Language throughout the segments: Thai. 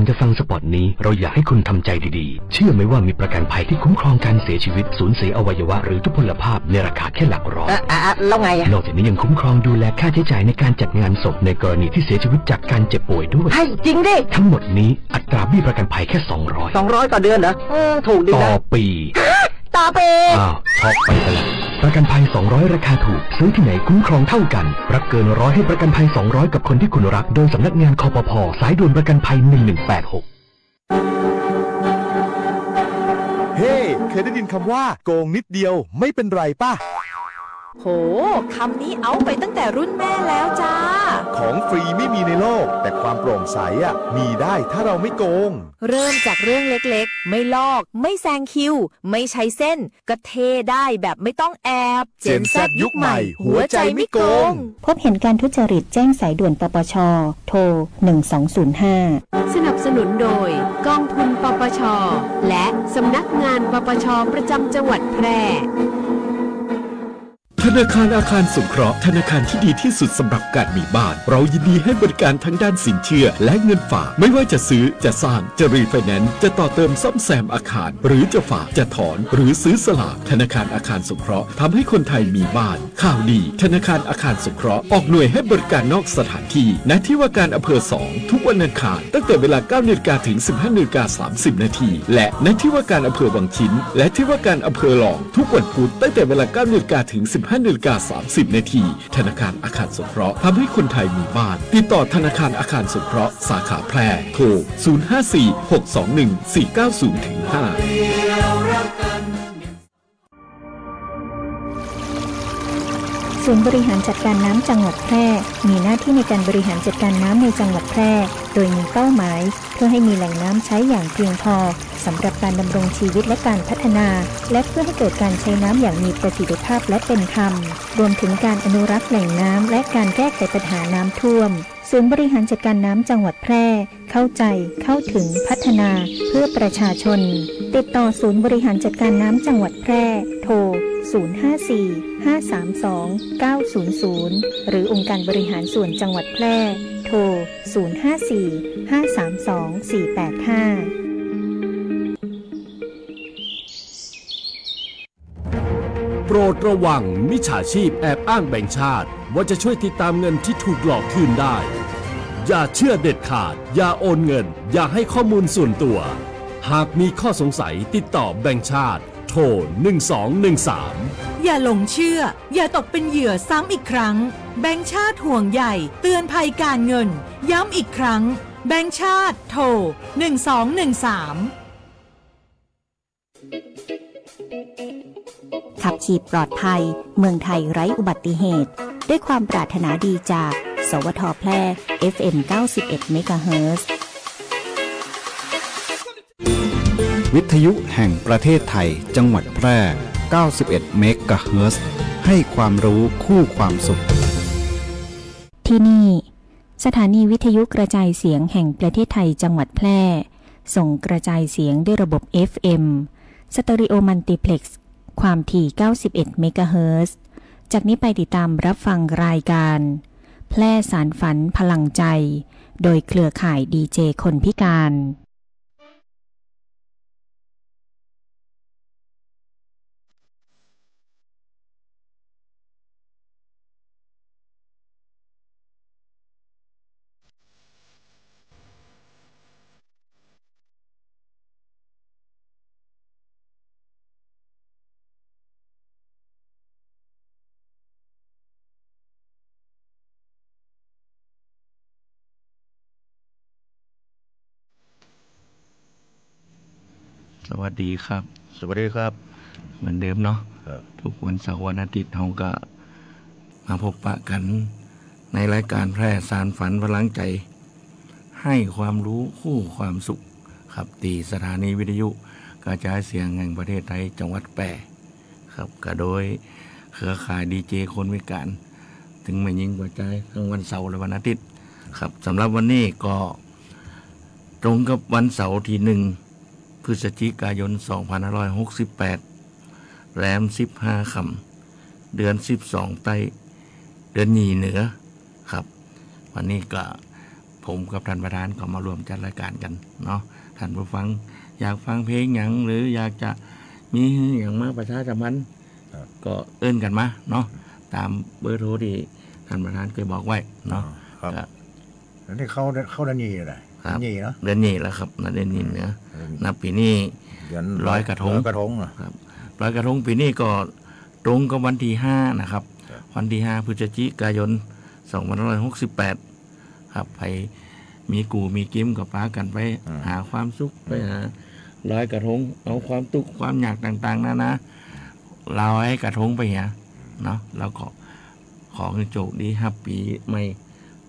จะฟังสปอตนี้เราอยากให้คุณทำใจดีๆเชื่อไหมว่ามีประกันภัยที่คุ้มครองการเสียชีวิตสูญเสียอวัยวะหรือทุพพลภาพในราคาแค่หลักร้อยแล้วไงนอกจากนี้ยังคุ้มครองดูแลค่าใช้จ่ายในการจัดงานศพในกรณีที่เสียชีวิตจากการเจ็บป่วยด้วยให้จริงดิทั้งหมดนี้อัตราเบี้ยประกันภัยแค่200ต่อเดือนเหรอถูกดีนะต่อปีช็อกไปซะแล้วประกันภัย200ราคาถูกซื้อที่ไหนคุ้มครองเท่ากันรักเกิน100ให้ประกันภัย200กับคนที่คุณรักโดยสำนักงานคปภ.สายด่วนประกันภัย1186เฮ้เคยได้ยินคำว่าโกงนิดเดียวไม่เป็นไรป่ะโหคำนี้เอาไปตั้งแต่รุ่นแม่แล้วจ้าของฟรีไม่มีในโลกแต่ความโปร่งใสมีได้ถ้าเราไม่โกงเริ่มจากเรื่องเล็กๆไม่ลอกไม่แซงคิวไม่ใช้เส้นก็เทได้แบบไม่ต้องแอบเจนแซดยุคใหม่หัวใจไม่โกงพบเห็นการทุจริตแจ้งสายด่วนปปช.โทร1205สนับสนุนโดยกองทุนปปช.และสำนักงานปปช.ประจำจังหวัดแพร่ธนาคารอาคารสงเคราะห์ธนาคารที่ดีที่สุดสำหรับการมีบ้านเรายินดีให้บริการทั้งด้านสินเชื่อและเงินฝากไม่ว่าจะซื้อจะสร้างจะรีไฟแนนซ์จะต่อเติมซ่อมแซมอาคารหรือจะฝากจะถอนหรือซื้อสลากธนาคารอาคารสงเคราะห์ทำให้คนไทยมีบ้านข่าวดีธนาคารอาคารสงเคราะห์ออกหน่วยให้บริการนอกสถานที่ณที่ว่าการอำเภอ2ทุกวันอังคารตั้งแต่เวลา 9:00 นถึง 15:30 นและณที่ว่าการอำเภอวังชิ้นและที่ว่าการอำเภอหลองทุกวันพุธตั้งแต่เวลา 9:00 นถึง 15:30 นธนาคารอาคารสงเคราะห์ทำให้คนไทยมีบ้านติดต่อธนาคารอาคารสงเคราะห์สาขาแพร่โทร 054-621-490-5ศูนย์บริหารจัดการน้ำจังหวัดแพร่มีหน้าที่ในการบริหารจัดการน้ำในจังหวัดแพร่โดยมีเป้าหมายเพื่อให้มีแหล่งน้ำใช้อย่างเพียงพอสำหรับการดำรงชีวิตและการพัฒนาและเพื่อให้เกิดการใช้น้ำอย่างมีประสิทธิภาพและเป็นธรรมรวมถึงการอนุรักษ์แหล่งน้ำและการแก้ไขปัญหาน้ำท่วมศูนย์บริหารจัดการน้ำจังหวัดแพร่เข้าใจเข้าถึงพัฒนาเพื่อประชาชนติดต่อศูนย์บริหารจัดการน้ำจังหวัดแพร่โทร054-532-900หรือองค์การบริหารส่วนจังหวัดแพร่โทร054-532-485โปรดระวังมิจฉาชีพแอบอ้างแบงก์ชาติว่าจะช่วยติดตามเงินที่ถูกหลอกคืนได้อย่าเชื่อเด็ดขาดอย่าโอนเงินอย่าให้ข้อมูลส่วนตัวหากมีข้อสงสัยติดต่อแบงก์ชาติโทร1213อย่าหลงเชื่ออย่าตกเป็นเหยื่อซ้ำอีกครั้งแบงก์ชาติห่วงใยเตือนภัยการเงินย้ำอีกครั้งแบงก์ชาติโทร1213ขับขี่ปลอดภัยเมืองไทยไร้อุบัติเหตุด้วยความปรารถนาดีจากสวท.แพร่ FM 91 เมกะเฮิรตซ์วิทยุแห่งประเทศไทยจังหวัดแพร่ 91 เมกะเฮิรตซ์ให้ความรู้คู่ความสุขที่นี่สถานีวิทยุกระจายเสียงแห่งประเทศไทยจังหวัดแพร่ส่งกระจายเสียงด้วยระบบ FM สเตอริโอมัลติเพล็กซ์ความถี่ 91 เมกะเฮิรตซ์จากนี้ไปติดตามรับฟังรายการแพร่สารฝันพลังใจโดยเครือข่ายดีเจคนพิการสวัสดีครับสวัสดีครับเหมือนเดิมเนาะทุกวันเสาร์วันอาทิตย์เราก็มาพบปะกันในรายการแพร่สารฝันพลังใจให้ความรู้คู่ความสุขครับตีสถานีวิทยุกระจายเสียงแห่งประเทศไทยจังหวัดแพร่ครับก็โดยเครือข่ายดีเจคนพิการถึงไม่ยิงกระจายทั้งวันเสาร์และวันอาทิตย์ครับสำหรับวันนี้ก็ตรงกับวันเสาร์ที่1 พฤศจิกายน 2568 แรม 15 ค่ำเดือน 12 ไต้เดือนหยี่เหนือครับวันนี้ก็พ ผมกับท่านประธานก็มารวมจัดรายการกันเนาะท่านผู้ฟังอยากฟังเพลงอย่างหรืออยากจะมีอย่างมาประชาสัมพันธ์ก็เอิ้นกันมาเนาะตามเบอร์โทรที่ท่านประธานเคยบอกไว้เนาะครับแล้วนี่เข้าเดือนนี้เลยนี่เนาะเดือนนี้แล้วครับเดือนนี้เนี่ยนับปีนี้ร้อยกระทงครับร้อยกระทงปีนี้ก็ตรงกับวันที่5นะครับวันที่5พฤศจิกายน2568ครับไปมีกูมีกิ้มกับป้ากันไปหาความสุขไปหาร้อยกระทงเอาความทุกข์ความอยากต่างๆนะเราให้กระทงไปเนาะแล้วก็ขอให้โชคดีฮับปีใหม่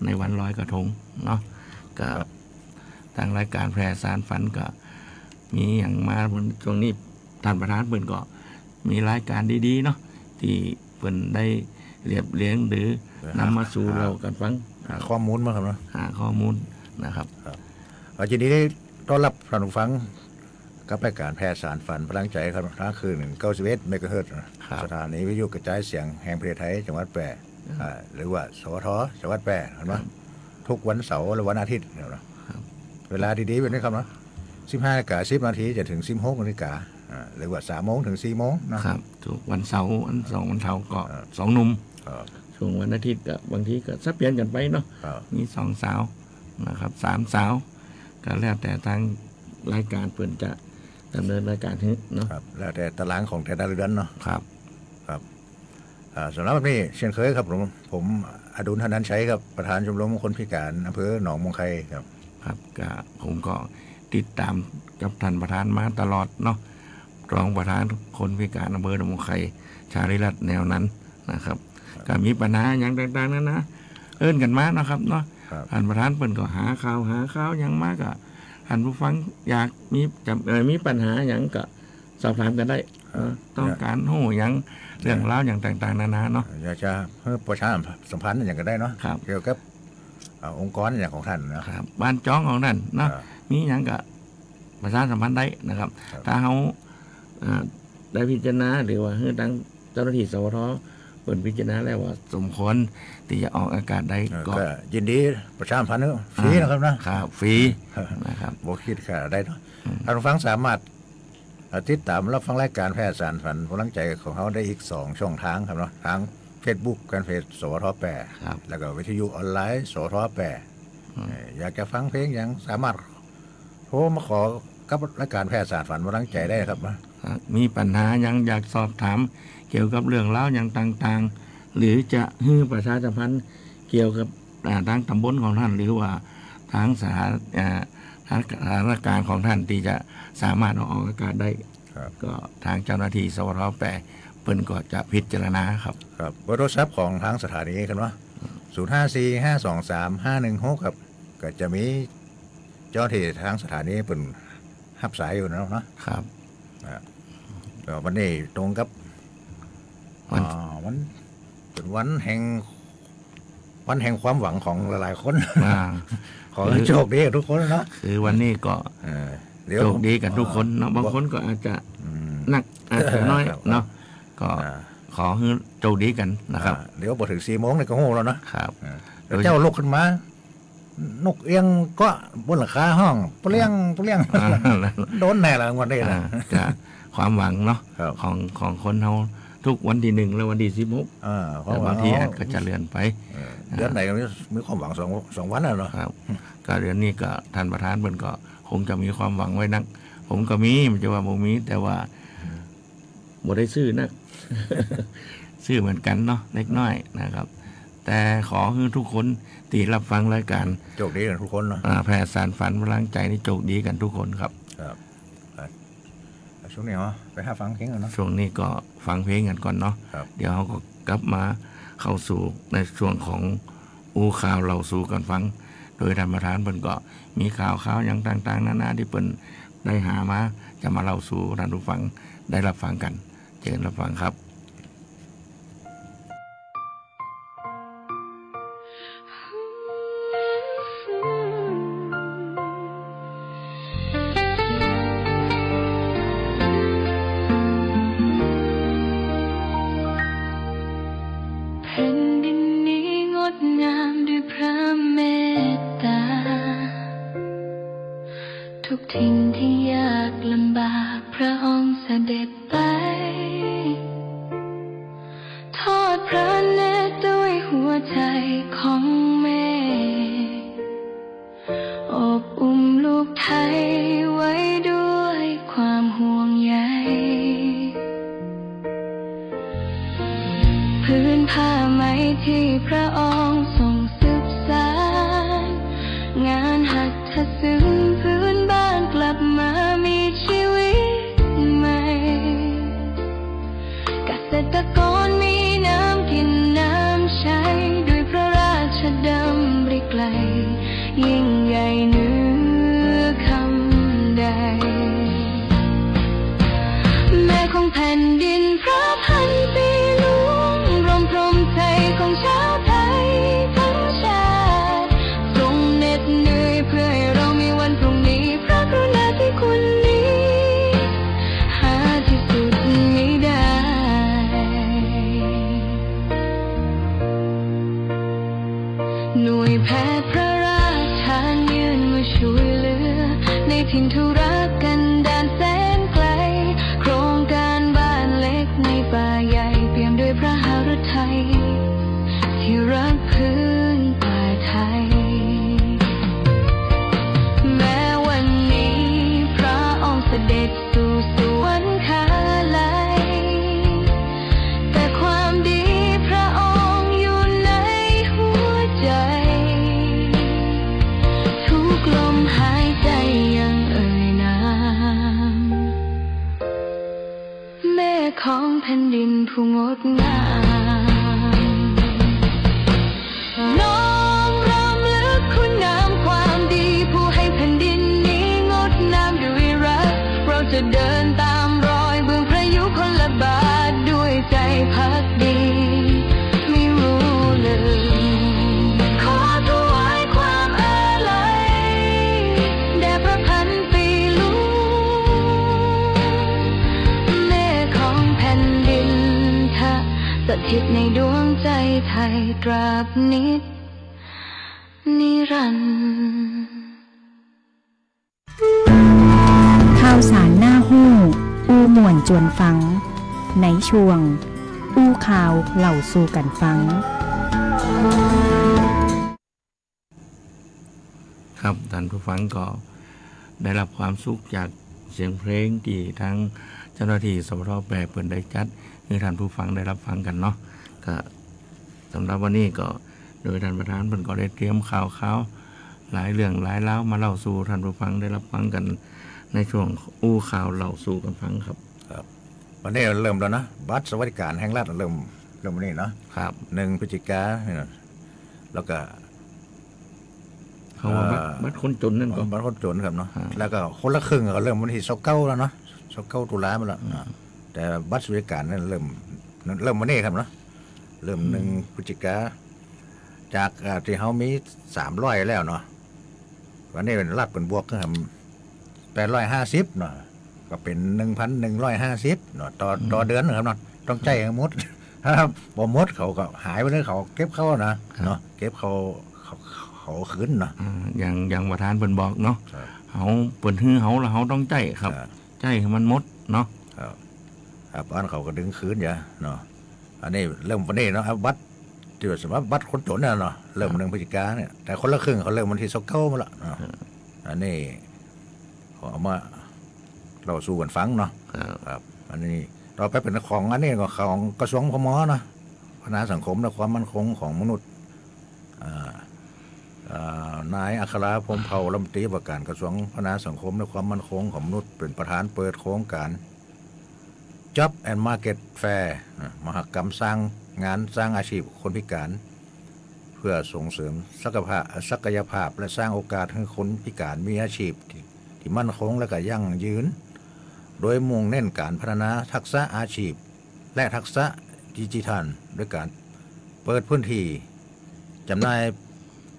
ในวันร้อยกระทงเนาะกับทางรายการแพร่สารฝันก็มีอย่างมาช่วงนี้ท่านประธานเปิ้นก็มีรายการดีๆเนาะที่เปิ้นได้เรียบเรียงหรือนำมาสู่เรากันฟังหาข้อมูลมาครับเนาะหาข้อมูลนะครับยินดีได้ต้อนรับท่านผู้ฟังกับรายการแพร่สารฝันพลังใจครับทั้งคืน91 เมกะเฮิรตซ์สถานีวิทยุกระจายเสียงแห่งประเทศไทยจังหวัดแพร่หรือว่าสวทจังหวัดแพร่เห็นไหมทุกวันเสาร์และวันอาทิตย์เนาะเวลาดีๆแบบนี้ครับเนาะ15:10 นาทีจะถึง16 นาฬิกาหรือว่า3 โมงถึง4 โมงนะครับทุกวันเสาร์วันเสาร์ก็2 หนุ่มช่วงวันอาทิตย์ก็บางทีก็สับเปลี่ยนกันไปเนาะมี2 สาวนะครับ3 สาวก็แล้วแต่ทางรายการเปิ่นจะดำเนินรายการนี้เนาะแล้วแต่ตารางของแต่ละเดือนเนาะครับสำหรับวันนี้เช่นเคยครับผมอดุลธนันชัยครับประธานชมรมคนพิการอำเภอหนองมงไคครับก็ผมก็ติดตามกับท่านประธานมาตลอดเนาะรองประธานคนพิการอำเภอหนองมงไคชาลิรัตน์แนวนั้นนะครับก็มีปัญหาอย่างต่างๆนะเอิ้นกันมานะครับเนาะท่านประธานเปิ้นก็หาข่าวอย่างมากอะท่านผู้ฟังอยากมีปัญหาอย่างก็สอบถามกันได้ต้องการโห่อย่างเรื่องราวอย่างต่างๆนานาเนาะอยากจะเพื่อประชาสัมพันธ์อย่างก็ได้เนาะเกี่ยวกับองค์กรอย่างของท่านนะครับบ้านจ้องของท่านเนาะมีอย่างก็ประชาสัมพันธ์ได้นะครับถ้าเขาได้พิจารณาหรือว่าทางเจ้าหน้าที่สวทเปิดพิจารณาแล้วว่าสมควรที่จะออกอากาศได้ก็ยินดีประชาสัมพันธ์ฟรีนะครับนะครับฟรีนะครับบ่คิดค่าได้เนาะท่านผู้ฟังสามารถติดตามรับฟังรายการแพร่สารฝันพลังใจของเขาได้อีก2 ช่องทางครับเนาะทาง Facebook กันเพจสวทแปรแล้วก็วิทยุออนไลน์สวทแปรอยากจะฟังเพลงอย่างสามารถโทรมาขอกับรายการแพร่สารฝันพลังใจได้ครับมีปัญหายังอยากสอบถามเกี่ยวกับเรื่องเล่าอย่างต่างๆหรือจะให้ประชาสัมพันธ์เกี่ยวกับทางตำบลของท่านหรือว่าทางสถานการณ์ของท่านที่จะสามารถออกอากาศได้ก็ทางเจ้าหน้าที่สวทแปรเพิ่นก็จะพิจารณาครับเบอร์โทรศัพท์ของทางสถานีกันว่า054-523-516ครับก็จะมีเจ้าหน้าที่ทางสถานีเพิ่นรับสายอยู่เนาะครับวันนี้ตรงกับวันเป็นวันแห่งความหวังของหลายๆคนขอให้โชคดีกับทุกคนเนาะคือวันนี้ก็โชคดีกับทุกคนเนาะบางคนก็อาจจะหนักอาจจะน้อยเนาะก็ขอให้โชคดีกันนะครับเดี๋ยวพอถึง4 โมงนี่ก็โห่แล้วนะครับเจ้าลุกขึ้นมานกเอียงก็บนหลังคาห้องเปลี่ยงโดนแน่ละวันนี้นะจะความหวังเนาะของคนเราทุกวันที่1และวันที่16แต่บางทีอาจจะเลื่อนไปเดือนไหนก็มีความหวัง2 วันเนาะครับก็เดือนนี้ก็ท่านประธานเพิ่นก็คงจะมีความหวังไว้นักผมก็มีมันจะว่าบ่มีแต่ว่าบ่ได้ซื้อนักซื้อเหมือนกันเนาะเล็กน้อยนะครับแต่ขอให้ทุกคนที่รับฟังรายการโชคดีกันทุกคนเนาะแพร่สารฝันพลังใจนี่โชคดีกันทุกคนครับช่วงนี้ไปหาฟังเพลงกันเนาะช่วงนี้ก็ฟังเพลงกันก่อนเนาะเดี๋ยวเขาก็กลับมาเข้าสู่ในช่วงของข่าวเราสู่กันฟังโดยธรรมทานเพิ่นก็มีข่าวอย่างต่างๆนานาที่เพิ่นได้หามาจะมาเล่าสู่ท่านผู้ฟังได้รับฟังกันเชิญรับฟังครับแผ่นดินนี้งดงามด้วยพระเมตตา ระองค์เสด็จไปทอดพระเนตรด้วยหัวใจของแม่อบอุ้มลูกไทยไว้ด้วยความห่วงใยพื้นผ้าไหมที่พระองค์ทรงสืบสารงานหัตถศิลป์พื้นบ้านกลับมามีชีวิตใหม่เกษตรกรมีน้ำกินน้ำใช้ด้วยพระราชดำริไกลยิ่งใหญ่เหนือคำใดแม่ของแผ่นดินพระพันปีหลวงรมพรมใจของชาวไทยทั้งชาติทรงเหน็ดเหนื่อยเพื่อให้เรามีวันพรุ่งนี้พระกรุณาธิคุณนี้หาที่สุดมิได้หน่วยแพทย์พระราชายื่นมาช่วยเหลือในถิ่นทุรกันดารแสนไกลโครงการบ้านเล็กในป่าใหญ่เปี่ยมด้วยพระหฤทัยที่รักพื้นป่าไทยแม้วันนี้พระองค์เสด็จสู่สวรรคาลัยแต่ความดีพระองค์อยู่ในหัวใจทุกลมหายใจยังเอ่ยนามแม่ของแผ่นดินผู้งดงามน้อมรำลึกคุณงามความดีผู้ให้แผ่นดินนี้งดงามด้วยรักเราจะเดินตามรอยเบื้องพระยุคลบาทด้วยใจพักดีไม่รู้เลยขอถวายความอาลัยแด่พระพันปีหลวงแม่ของแผ่นดินทะสถิตในดวงใจไทยตราบนิจนิรันดร์ ข่าวสารหน้าหู้อู้ม่วนจวนฟังในช่วงอู้ข่าวเหล่าสู่กันฟังครับท่านผู้ฟังก็ได้รับความสุขจากเสียงเพลงที่ทั้งเจ้าหน้าที่สพทแปรเปิดได้จัดให้ท่านผู้ฟังได้รับฟังกันเนาะก็สำหรับวันนี้ก็โดยท่านประธานเพิ่นก็ได้เตรียมข่าวหลายเรื่องหลายเล่ามาเล่าสู่ท่านผู้ฟังได้รับฟังกันในช่วงอู้ข่าวเล่าสู่กันฟังครับวันนี้เริ่มแล้วนะบัตรสวัสดิการแห่งรัฐเริ่มวันนี้เนาะครับ1 พฤศจิกายนแล้วก็เขาว่าบัตรคนจนนั่นก็บัตรคนจนครับเนาะแล้วก็คนละครึ่งก็เริ่มวันที่29แล้วเนาะ29ตุลามาแล้วแต่บัตรสวัสดิการนั่นเริ่มวันนี้ครับเนาะเริ่ม1 พฤศจิกายนจากที่เฮามี300แล้วเนาะวันนี้เป็นรัฐเป็นบวกครับ850เนาะก็เป็น 1,150 เนาะต่อเดือนนะครับเนาะต้องใจให้หมดถ้าบ่หมดเขาก็หายไปเลยเขาเก็บเข้านะเนาะเก็บเขาคืนเนาะอย่างประธานเพิ่นบอกเนาะเฮาเปิ้นฮื้อเฮาแล้วเฮาต้องใจครับใจให้มันหมดเนาะครับอันเขาก็ดึงคืนอย่าเนาะอันนี้เริ่มวันนี้เนาะบัตรที่ว่าสมมุติบัตรคนจนน่ะเนาะเริ่ม1 พฤศจิกายนเนี่ยแต่คนละครึ่งเขาเริ่มวันที่29มาแล้วเนาะอันนี้ขอมาเราสู้กันฟังเนาะครับอันนี้ต่อไปเป็นของอันนี้ก็ของกระทรวงพม.เนาะพัฒนาสังคมและความมั่นคงของมนุษย์นายอัคราพรหมเผ่ารัฐมนตรีว่าการกระทรวงพัฒนาสังคมและความมั่นคงของมนุษย์เป็นประธานเปิดโครงการ Job and Market Fair มหกรรมสร้างงานสร้างอาชีพคนพิการเพื่อส่งเสริมศักยภาพและสร้างโอกาสให้คนพิการมีอาชีพที่มั่นคงและก็ยั่งยืนโดยมุ่งเน้นการพัฒนาทักษะอาชีพและทักษะดิจิทัลด้วยการเปิดพื้นที่จำหน่าย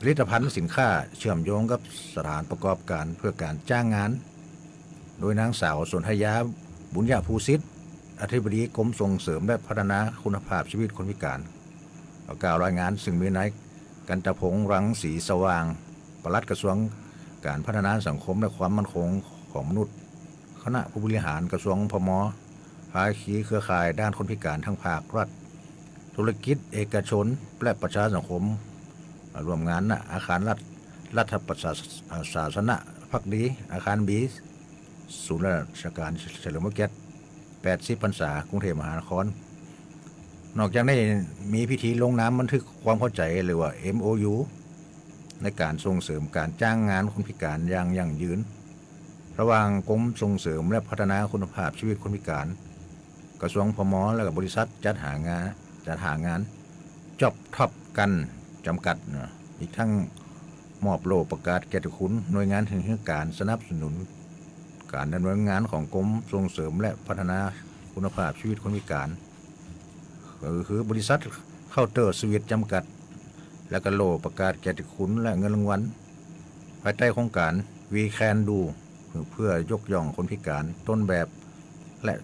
ผลิตภัณฑ์สินค้าเชื่อมโยงกับสถานประกอบการเพื่อการจ้างงานโดยนางสาวสนธยาบุญญาภูสิทธิ์อธิบดีกรมส่งเสริมและพัฒนาคุณภาพชีวิตคนพิการกล่าวรายงานซึ่งมีนายกันตพงษ์รังสีสว่างปลัดกระทรวงการพัฒนาสังคมและความมั่นคงของมนุษย์ คณะผู้บริหารกระทรวงพม.ภาคีเครือข่ายด้านคนพิการทั้งภาครัฐธุรกิจเอกชนและประชาสังคมรวมงานนะอาคารรัฐประศาสนภักดีอาคารบีศูนย์ราชการเฉลิมพระเกียรติ80 พรรษากรุงเทพมหานครนอกจากนี้มีพิธีลงนามบันทึกความเข้าใจหรือว่า MOU ในการส่งเสริมการจ้างงานคนพิการอย่างยั่งยืนระหว่างกรมส่งเสริมและพัฒนาคุณภาพชีวิตคนพิการกระทรวงพม.และกับบริษัทจัดหางานจอบท็อปกันจำกัดอีกทั้งมอบโล่ประกาศเกียรติคุณหน่วยงานแห่งการสนับสนุนการดำเนินงานของกรมส่งเสริมและพัฒนาคุณภาพชีวิตคนพิการก็คือบริษัทเคาน์เตอร์สวิตจำกัดและก็โล่ประกาศเกียรติคุณและเงินรางวัลภายใต้โครงการ We Can Do เพื่อยกย่องคนพิการต้นแบบและ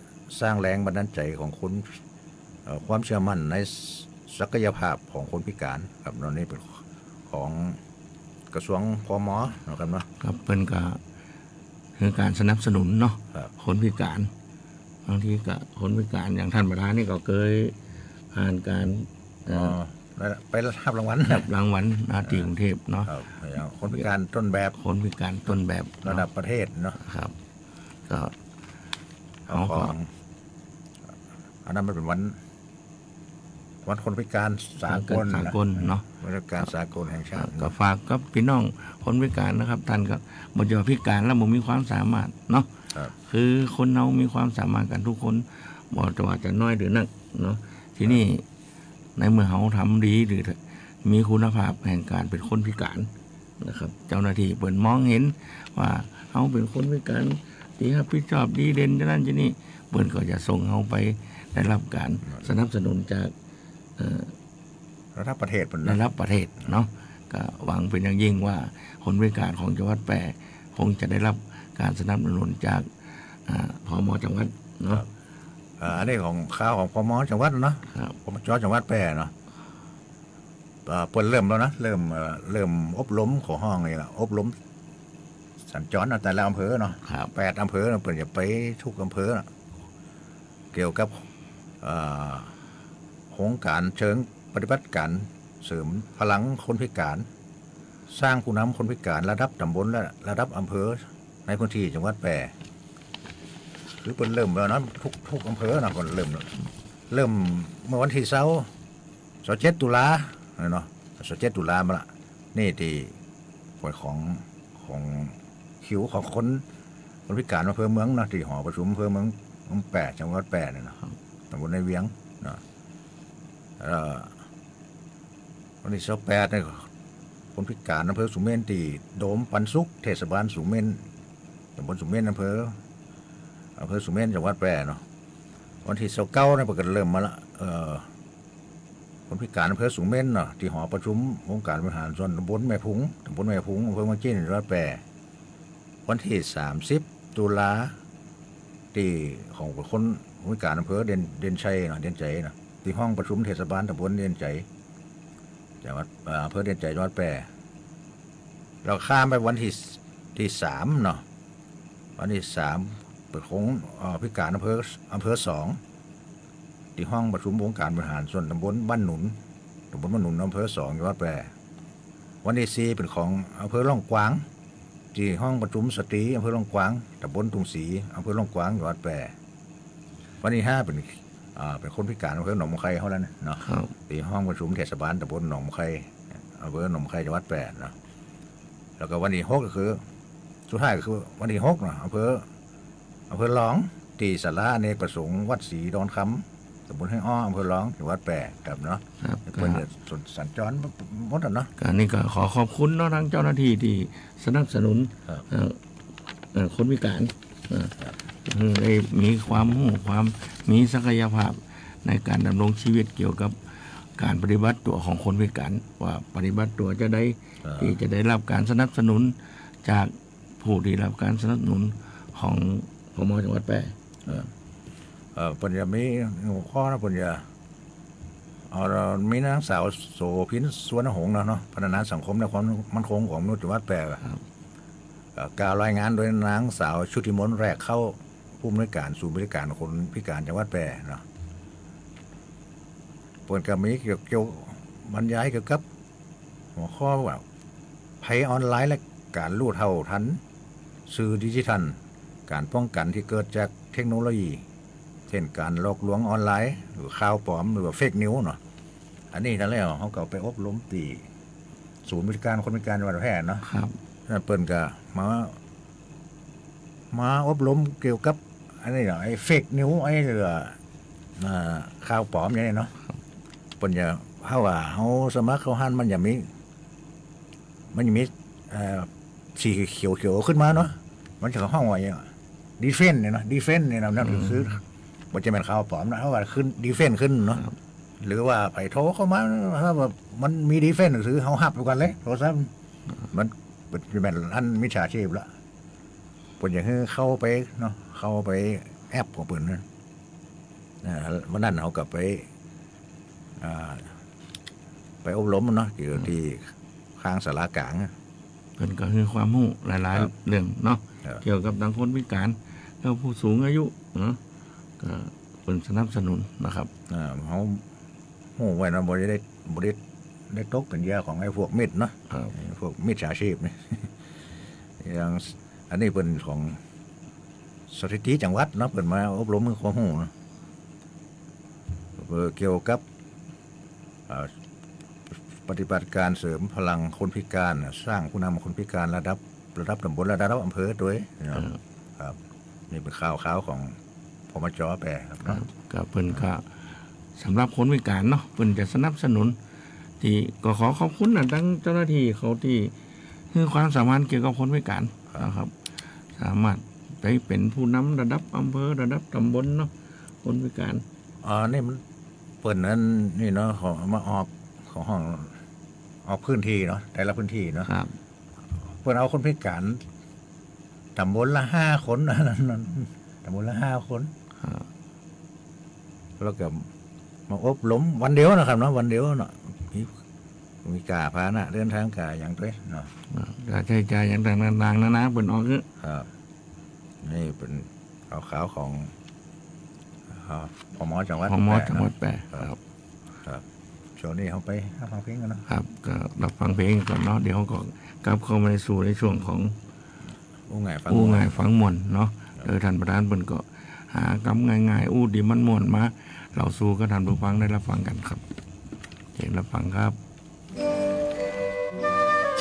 สร้างแรงบันดาลใจของคนความเชื่อมั่นในศักยภาพของคนพิการครับตอนนี้เป็นของกระทรวงพม.นะครับเนาะครับเป็นการสนับสนุนเนาะคนพิการบางทีก็คนพิการอย่างท่านประธานนี่ก็เคยผ่านการไปรับรางวัลที่กรุงเทพเนาะคนพิการต้นแบบคนพิการต้นแบบระดับประเทศเนาะครับก็ของอันนั้นมันเป็นวันคนพิการสากลเนาะวันการสากลแห่งชาติก็ฝากกับพี่น้องคนพิการนะครับท่านก็บ่จะพิการแล้วบ่มีความสามารถเนาะคือคนเรามีความสามารถกันทุกคนบ่ว่าจะน้อยหรือนักเนาะทีนี้ในเมื่อเขาทำดีหรือมีคุณภาพแห่งการเป็นคนพิการนะครับเจ้าหน้าที่เปิดมองเห็นว่าเขาเป็นคนพิการที่รับผิดชอบดีเด่นจะนั่นจะนี่เปิดก็จะส่งเขาไปได้รับการสนับสนุนจากระดับประเทศเนาะก็หวังเป็นอย่างยิ่งว่าคนพิการของจังหวัดแพร่คงจะได้รับการสนับสนุนจากพม.จังหวัดเนาะอันนี้ของข้าวของพม.จังหวัดเนาะพม.จังหวัดแพร่เนาะเปิดเริ่มแล้วนะเริ่มอบรมของห้องนี่แหละอบรมสัญจรแต่ละอำเภอเนาะ8 อำเภอเปิดจะไปทุกอำเภอเกี่ยวกับโครงการเชิงปฏิบัติการเสริมพลังคนพิการสร้างผู้นำคนพิการระดับตำบลและระดับอำเภอในพื้นที่จังหวัดแพร่คือเปิดเริ่มแล้วนะทุกอำเภอนะคนเริ่มเมื่อวันที่27 ตุลาเนาะ27 ตุลามาละนี่ที่ผลของคิวของคนพิการอำเภอเมืองนะที่หอประชุมอำเภอเมืองแพร่จังหวัดแพร่เนี่ยนะตำบลในเวียงเนาะวันที่28เนี่ยคนพิการอำเภอสุเมนตีโดมปันสุกเทศบาลสุเมนตำบลสุเมนอำเภอสุเมนจังหวัดแพร่เนาะวันที่29เนี่ยก็เริ่มมาละคนพิการอำเภอสุเมนเนาะที่หอประชุมองค์การบริหารส่วนตำบลแม่พุงอำเภอมาจิ้นจังหวัดแพร่วันที่30 ตุลาที่ของคนพิการอำเภอเด่นชัยเนาะเด่นใจเนาะที่ห้องประชุมเทศบาลตำบลเด่นใจจังหวัดอำเภอเด่นใจจังหวัดแพร่เราข้ามไปวันที่3เนาะวันที่3เปิดของพิการอำเภอ2ที่ห้องประชุมองค์การบริหารส่วนตำบลบ้านหนุนอำเภอ2จังหวัดแพร่วันที่4เป็นของอำเภอล่องกวางที่ห้องประชุมสตรีอำเภอล่องกวางตำบลตุงศรีอำเภอล่องกวางจังหวัดแพร่วันที่5เป็นคนพิการอำเภอหนองมะไคเขาแล้วเนาะที่ห้องประชุมเทศบาลตำบลหนองมะไคอำเภอหนองมะไคจังหวัดแพร่เนาะแล้วก็วันที่6ก็คือสุดท้ายก็คือวันที่6เนาะอำเภอหลองที่ศาลาอเนกประสงค์วัดศรีดอนคำตำบลให้อ้ออำเภอหลองจังหวัดแพร่ครับเนาะเป็นสัญจรหมดเนาะการนี้ก็ขอขอบคุณเนาะทั้งเจ้าหน้าที่ที่สนับสนุนคนพิการได้มีความมีศักยภาพในการดำรงชีวิตเกี่ยวกับการปฏิบัติตัวของคนพิการว่าปฏิบัติตัวจะได้รับการสนับสนุนจากผู้ที่รับการสนับสนุนของพม.จังหวัดแพร่ปัญญามีหัวข้อนะปัญญามีนางสาวโสภินสวนหงส์เนาะพัฒนาสังคมและความมั่นคงของมนุษย์จังหวัดแพร่กล่าวรายงานโดยนางสาวชุติมนต์แรกเข้า ผู้อำนวยการศูนย์บริการคนพิการจังหวัดแพร่เนาะเปิดกับมีเกี่ยวบรรยายเกี่ยวกับหัวข้อว่าภัยออนไลน์และการรู้เท่าทันสื่อดิจิทัลการป้องกันที่เกิดจากเทคโนโลยีเช่นการหลอกลวงออนไลน์หรือข่าวปลอมหรือว่าเฟกนิวส์เนาะอันนี้นั่นแหละเขาก็ไปอบรมตีศูนย์บริการคนพิการจังหวัดแพร่เนาะครับนั่นเปิ้นก็มาอบรมเกี่ยวกับอันนี้เนาะไอ้เฟกนิวส์ไอ้เรื่องข่าวปลอมอย่างนี้เนาะเปิ้นจะเฮาว่าเฮาสมัครเข้าหันมันจะมีสีเขียวๆขึ้นมาเนาะมันจะเข้าห้องว่าอย่างดีเฟนเนี่ยเนาะดีเฟนเนี่ยนั่นคือมันจะเป็นข่าวปลอมนะเพราะว่าขึ้นดีเฟนขึ้นเนาะหรือว่าไปโทรเข้ามาถ้าแบบมันมีดีเฟนหรือเฮาหับกันเลยโทรศัพท์มันเป็นอันมิจฉาชีพละเปิ้นอย่างคือเข้าไปเนาะเข้าไปแอปของเปิ้นนะวันนั้นเฮาก็ไปอบรมเนาะเกี่ยวกับที่ข้างศาลากลางเพิ่นก็คือความรู้หลายๆเรื่องเนาะเกี่ยวกับทางคนพิการแล้วผู้สูงอายุเนาะก็เพิ่นสนับสนุนนะครับเฮาฮู้ไว้นะบ่ได้ตกเป็นเหยื่อของไอ้พวกมิจเนาะพวกมิจฉาชีพนี่อย่างอันนี้เพิ่นของสถิติจังหวัดเนาะเพิ่นมาอบรมความรู้เนาะเกี่ยวกับปฏิบัติการเสริมพลังคนพิการสร้างผู้นำคนพิการระดับตำบลระดับอำเภอด้วยครับนี่เป็นข่าวของพมจ.แปรครับก็เพิ่นก็สำหรับคนพิการเนาะเพิ่นจะสนับสนุนที่ก็ขอขอบคุณทั้งเจ้าหน้าที่เขาที่ให้ความสามารถเกี่ยวกับคนพิการนะครับสามารถไปเป็นผู้นำระดับอำเภอระดับตำบลเนาะคนพิการนี่มันเปิดนั้นนี่เนาะของมาออกของห้องออกพื้นที่เนาะแต่ละพื้นที่เนาะเปิดเอาคนพิการตำบลละ5 คนนั่นตำบลละ5 คนแล้วก็มาอบรมวันเดียวนะครับเนาะวันเดียวเนาะมีกาพานะเดินทางกาอย่างด้วยเนาะใช้จ่ายอย่างต่างๆนะเปิดออกครับนี่เป็นข่าวของพมจังหวัดแปรครับช่วงนี้เขาไปฟังเพลงกันนะครับก็รับฟังเพลงก่อนเนาะเดี๋ยวก็กลับเข้ามาสู่ในช่วงของอู้ง่ายฟังม่วนเนาะท่านประธานเพิ่นก็หากำง่ายๆอู้ดีมันม่วนมาเราสู้ก็ท่านผู้ฟังได้รับฟังกันครับเชิญรับฟังครับ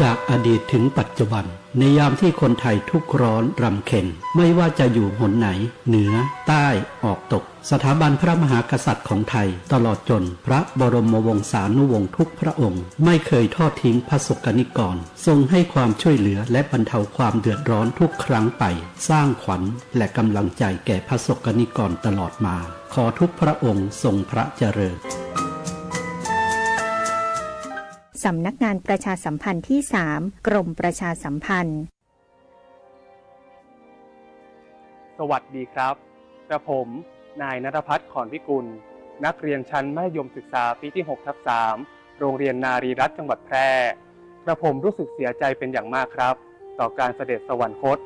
จากอดีตถึงปัจจุบันในยามที่คนไทยทุกข์ร้อนรำเค็ญไม่ว่าจะอยู่หนไหนเหนือใต้ออกตกสถาบันพระมหากษัตริย์ของไทยตลอดจนพระบรมวงศานุวงศ์ทุกพระองค์ไม่เคยทอดทิ้งพระสกนิกรทรงให้ความช่วยเหลือและบรรเทาความเดือดร้อนทุกครั้งไปสร้างขวัญและกำลังใจแก่พระสกนิกรตลอดมาขอทุกพระองค์ทรงพระเจริญสำนักงานประชาสัมพันธ์ที่ 3 กรมประชาสัมพันธ์สวัสดีครับกระผมนายณัฐพัฒน์ขอนพิกุลนักเรียนชั้นมัธยมศึกษาปีที่ 6/3 โรงเรียนนารีรัตน์จังหวัดแพร่กระผมรู้สึกเสียใจเป็นอย่างมากครับต่อการเสด็จสวรรคต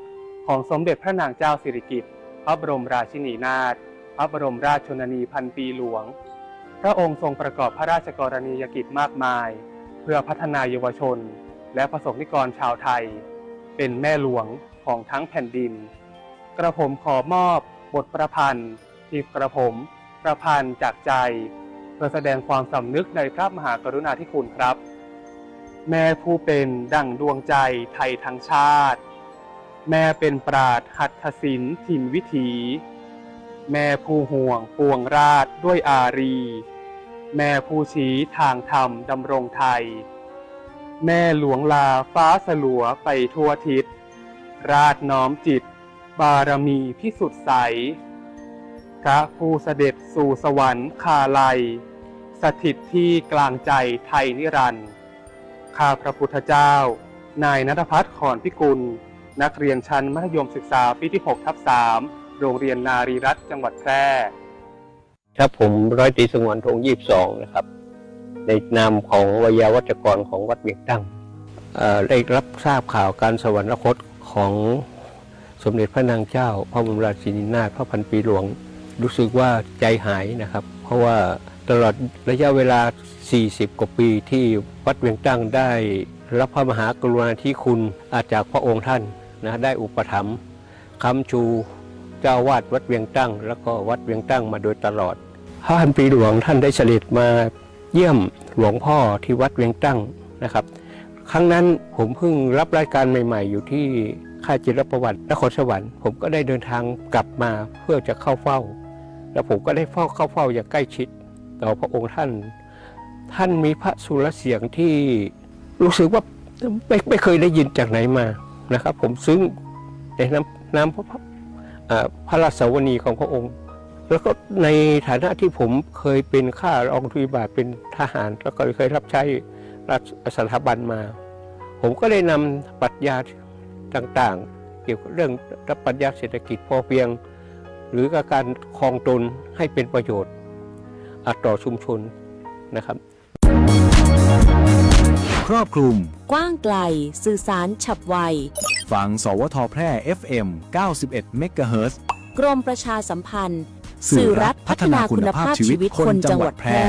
ของสมเด็จพระนางเจ้าสิริกิติ์พระบรมราชินีนาถพระบรมราชชนนีพันปีหลวงพระองค์ทรงประกอบพระราชกรณียกิจมากมายเพื่อพัฒนาเยาวชนและประสบนิกรชาวไทยเป็นแม่หลวงของทั้งแผ่นดินกระผมขอมอบบทประพันธ์ที่กระผมประพันธ์จากใจเพื่อแสดงความสำนึกในพระมหากรุณาธิคุณครับแม่ผู้เป็นดั่งดวงใจไทยทั้งชาติแม่เป็นปราชญ์หัตถศิลป์ถิ่นวิถีแม่ผู้ห่วงปวงราชด้วยอารีแม่ผู้ชี้ทางธรรมดำรงไทยแม่หลวงลาฟ้าสลัวไปทั่วทิศราชน้อมจิตบารมีพิสุทธิ์ใสพระผู้เสด็จสู่สวรรค์คาลัยสถิตที่กลางใจไทยนิรันดร์ข้าพระพุทธเจ้านายณัฐพัฒน์ขอนพิกุลนักเรียนชั้นมัธยมศึกษาปีที่ 6/3 โรงเรียนนารีรัตน์จังหวัดแพร่ครับผมร้อยตรีสงวนธง22นะครับในนามของวิทยาวัจกรของวัดเวียงตั้งได้รับทราบข่าวการสวรรคตของ สมเด็จพระนางเจ้าพระบรมราชินีนาถพระพันปีหลวงรู้สึกว่าใจหายนะครับเพราะว่าตลอดระยะเวลา40 กว่าปีที่วัดเวียงตั้งได้รับพระมหากรุณาธิคุณจากพระองค์ท่านนะได้อุปถัมภ์ค้ำชูเจ้าวาดวัดเวียงตั้งแล้วก็วัดเวียงตั้งมาโดยตลอดพระพันปีหลวงท่านได้เสด็จมาเยี่ยมหลวงพ่อที่วัดเวียงตั้งนะครับครั้งนั้นผมเพิ่งรับรายการใหม่ๆอยู่ที่ค่ายจิรประวัตินครสวรรค์ผมก็ได้เดินทางกลับมาเพื่อจะเข้าเฝ้าแล้วผมก็ได้เข้าเฝ้าอย่างใกล้ชิดต่อพระองค์ท่านมีพระสุรเสียงที่รู้สึกว่าไม่เคยได้ยินจากไหนมานะครับผมซึ้งในน้ำพระราชสวนีของพระองค์แล้วก็ในฐานะที่ผมเคยเป็นข้ารองทุยบาทเป็นทหารแล้วก็เคยรับใช้สถาบันมาผมก็ได้นำปรัชญาต่างๆเกี่ยวกับเรื่องปรัชญาเศรษฐกิจพอเพียงหรือการครองตนให้เป็นประโยชน์ต่อชุมชนนะครับครอบคลุมกว้างไกลสื่อสารฉับไวฟังสวทแพร่ FM 91 เมกะเฮิรตซ์ กรมประชาสัมพันธ์สื่อรัฐพัฒนาคุณภาพชีวิตคนจังหวัดแพร่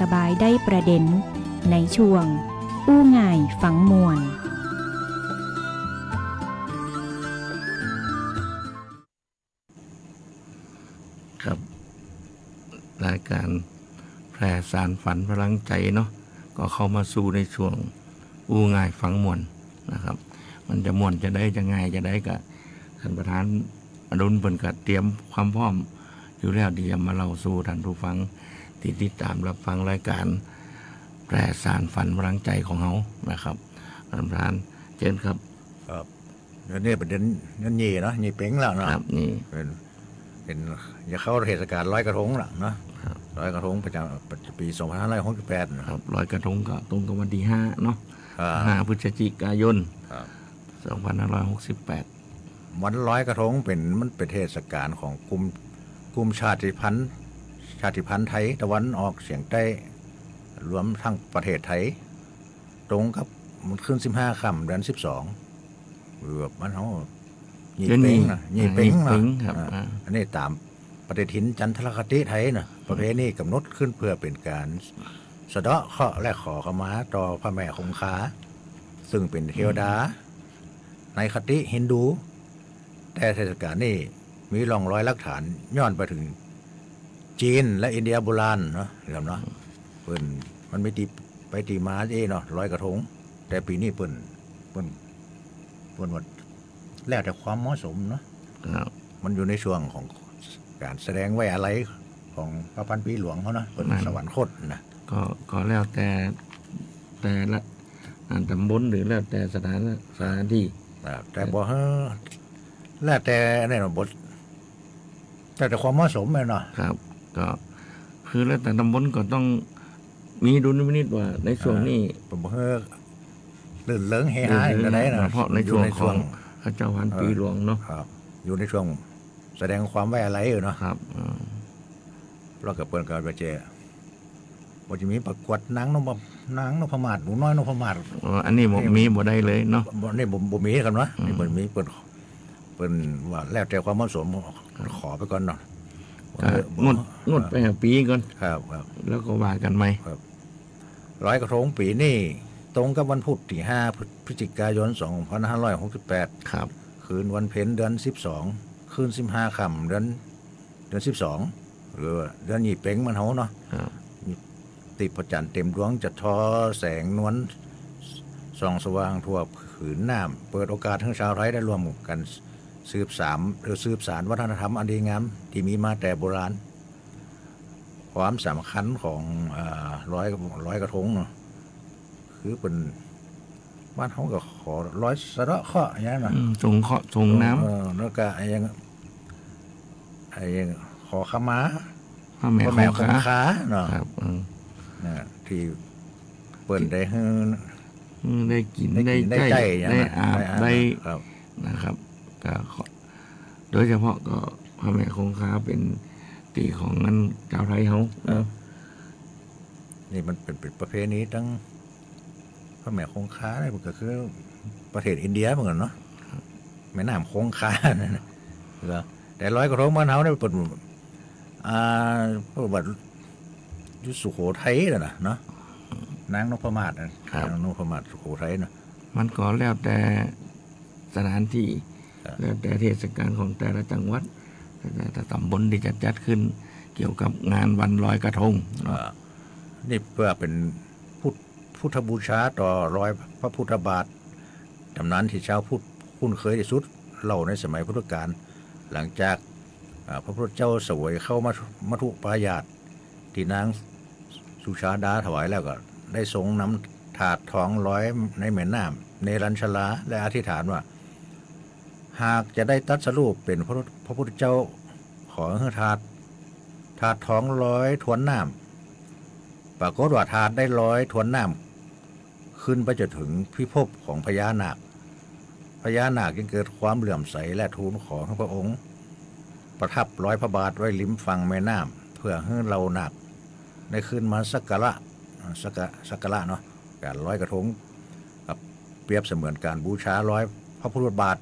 สบายๆได้ประเด็นในช่วงอู้ง่ายฝังมวลครับรายการแพร่สารฝันพลังใจเนาะ ก็เข้ามาสู่ในช่วงอู้ง่ายฟังมวนนะครับ มันจะม่วนจะได้จะง่ายจะได้กับท่านประธานอดุลเพิ่นก็เตรียมความพร้อมอยู่แล้วที่จะมาเล่าสู่ท่านผู้ฟังที่ติดตามรับฟังรายการแปรสารฝันพลังใจของเขานะครับท่านประธานเชิญครับครับเดือนนี้เป็นเดือนยี่เนาะยี่เป๋งแล้วเนาะนี่เป็นจะเข้าเทศกาลลอยกระทงแล้วเนาะลอยกระทงประจำปี2568นะครับลอยกระทงก็ตรงกับวันที่5เนาะ5 พฤศจิกายน2568วันลอยกระทงมันเป็นเทศกาลของกลุ่มชาติพันธุ์ไทยตะวันออกเฉียงใต้รวมทั้งประเทศไทยตรงกับมันขึ้น15 ค่ำเดือน12หรือแบบมันเขายี่เป้งนะยี่เป้งนะครับอันนี้ตามปฏิทินจันทรคติไทยนะประเพณีกำหนดขึ้นเพื่อเป็นการสะเดาะเคราะห์และขอขมาต่อพระแม่คงคาซึ่งเป็นเทวดาในคติฮินดูแต่เทศกาลนี้มีร่องรอยหลักฐานย้อนไปถึงจีนและอินเดียโบราณเนาะเห็นเนาะเปิ้นมันไม่ตีมาเนาะลอยกระทงแต่ปีนี้เปิ้นว่าแล้วแต่ความเหมาะสมเนาะมันอยู่ในช่วงของการแสดงไว้อะไรของพระพันปีหลวงเขานะเป็นสวรรคตนะก็แล้วแต่ละตำบลหรือแล้วแต่สถานที่แต่บอกแล้วแต่เนี่ยบทแต่ความเหมาะสมเลยเนาะครับก็คือแล้วแต่ตำบลก็ต้องมีดุลพินิจว่าในช่วงนี้ผมบอกเลื่อนเลิงเฮฮาอะไรนะเพราะในช่วงของพระเจ้าพันปีหลวงเนาะอยู่ในช่วงแสดงความไว้อะไรอยู่เนาะครับเรากับเปิดการประเจว่าจะมีประกวดนางนพมาศหนูน้อยนพมาศอันนี้มีบ่ได้เลยเนาะนี่บ่มีกันวะนี่มีเปิดว่าแล้วแต่ความเหมาะสมขอไปก่อนเนาะงดไปปีก่อนครับแล้วก็ว่ากันไหมร้อยกระทงปีนี่ตรงกับวันพุธที่5 พฤศจิกายน 2568ครับคืนวันเพ็ญเดือน12คืน15 ค่ำเดือน12หรือเดือนยี่เป๋งมันเฮาเนาะติดพระจันทร์เต็มดวงจะทอแสงนวลส่องสว่างทั่วผืนน้ำเปิดโอกาสทั้งชาวไทยได้รวมกันสืบสานวัฒนธรรมอันดีงามที่มีมาแต่โบราณความสำคัญของร้อยกระทงเนาะคือเป็นบ้านเขาก็ขอร้อยสะเดาะเคราะห์อย่างนั้นนะส่งน้ำแล้วก็ยังขอขมาพระแม่คงคาเนาะที่เปิดได้กินได้ใจได้อาบได้นะครับก็โดยเฉพาะก็พระแม่คงคาเป็นตีของนั้นชาวไทยเขานี่มันเป็นประเพณีตั้งพระแม่คงคาเนี่ยมันก็คือประเทศอินเดียเหมือนกันเนาะแม่น้ำคงคาเนี่ยแต่ร้อยกระทงบ้านเขาเนี่ยเป็นพระบาทยุสุโขทัยน่ะเนาะนางนพมาศนางนพมาศสุโขทัยเนาะมันก็แล้วแต่สถานที่แล้วแต่เทศกาลของแต่ละจังหวัดแต่ตำบลที่จะจัดขึ้นเกี่ยวกับงานวันลอยกระทงนี่เพื่อเป็นพุทธบูชาต่อรอยพระพุทธบาทตำนานที่ชาวพุทธคุ้นเคยที่สุดเล่าในสมัยพุทธกาลหลังจากพระพุทธเจ้าเสวยเข้ามัทุปายาตที่นางสุชาดาถวายแล้วก็ได้ทรงนำถาดทองร้อยในแม่น้ำเนรัญชลาและอธิษฐานว่าหากจะได้ตรัสรู้เป็นพระพุทธเจ้าขอให้ถาดทองร้อยทวนน้ำปรากฏว่าถาดได้ร้อยทวนน้ำขึ้นไปจนถึงพิภพของพญานาคจึงเกิดความเหลื่อมใสและทูลขอให้พระองค์ประทับร้อยพระบาทไว้ริมฝั่งแม่น้ำเพื่อให้เรานาคได้ขึ้นมาสักการะเนาะการร้อยกระทงเปรียบเสมือนการบูชาร้อยพระพุทธบาท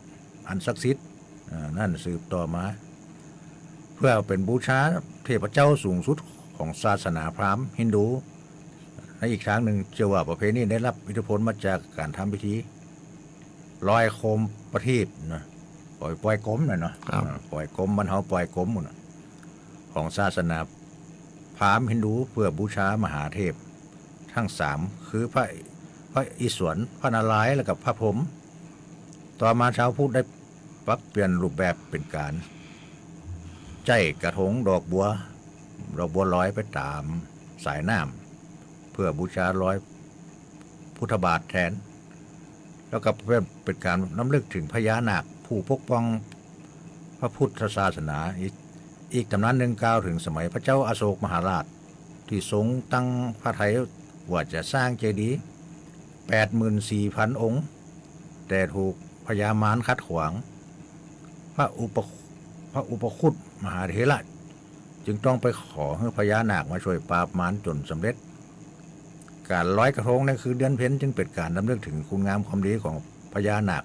อันศักดิ์สิทธิ์นั่นสืบต่อมาเพื่อเป็นบูชาเทพเจ้าสูงสุดของศาสนาพราหมณ์ฮินดูและอีกครั้งหนึ่งเชื่อว่าประเพณีได้รับอิทธิพลมาจากการทำพิธีลอยโคมประทีปนะปล่อยกลมหน่อยเนาะปล่อยกลมบรรเทาปล่อยกลมของศาสนาพราหมณ์ฮินดูเพื่อบูชามหาเทพ ทั้งสามคือพระอิศวรพระนารายณ์และกับพระพรหมต่อมาชาวพุทธได้ปรับเปลี่ยนรูปแบบเป็นการใจกระทงดอกบัวลอยไปตามสายน้ำเพื่อบูชาลอยพุทธบาทแทนแล้วก็เป็นการน้ำลึกถึงพญานาคผู้ปกป้องพระพุทธศาสนาอีกตำนานหนึ่งกล่าวถึงสมัยพระเจ้าอโศกมหาราชที่ทรงตั้งพระทัยว่าจะสร้างเจดีย์ 84,000 องค์แต่ถูกพญามารขัดขวางพระอุปคุตมหาเถระจึงต้องไปขอให้พญานาคมาช่วยปราบมารจนสำเร็จการลอยกระทงนั่นคือเดือนเพ็ญจึงเป็นการรำลึกถึงคุณงามความดีของพญานาค